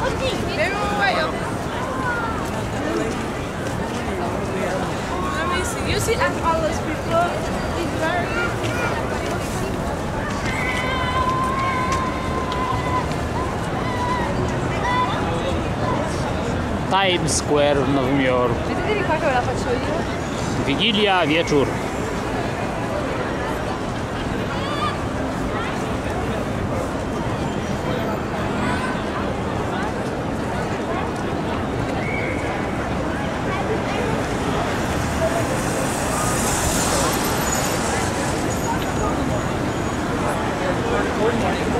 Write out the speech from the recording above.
Let me see. You see, as all those people, it's very. Times Square w Nowym Jorku. Vedete di qua che ve la faccio io? Wigilia, wieczór. Good morning.